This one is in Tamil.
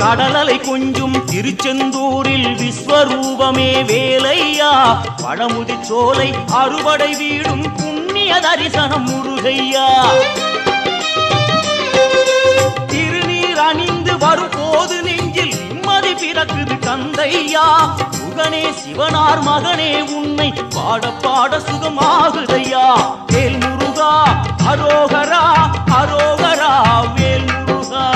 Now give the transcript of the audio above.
கடலலை கொஞ்சும் திருச்செந்தூரில் விஸ்வரூபமே வேலையா பழமுதி சோலை அறுபடை வீடும் புண்ணிய தரிசனம் முருகையா திருநீர் அணிந்து வரும் போது நெஞ்சில் நிம்மதி பிறக்குது கந்தையா சுகனே சிவனார் மகனே உன்னை பாட பாட சுகமாகுதையா வேல் முருகா அரோகரா அரோகரா வேல் முருகா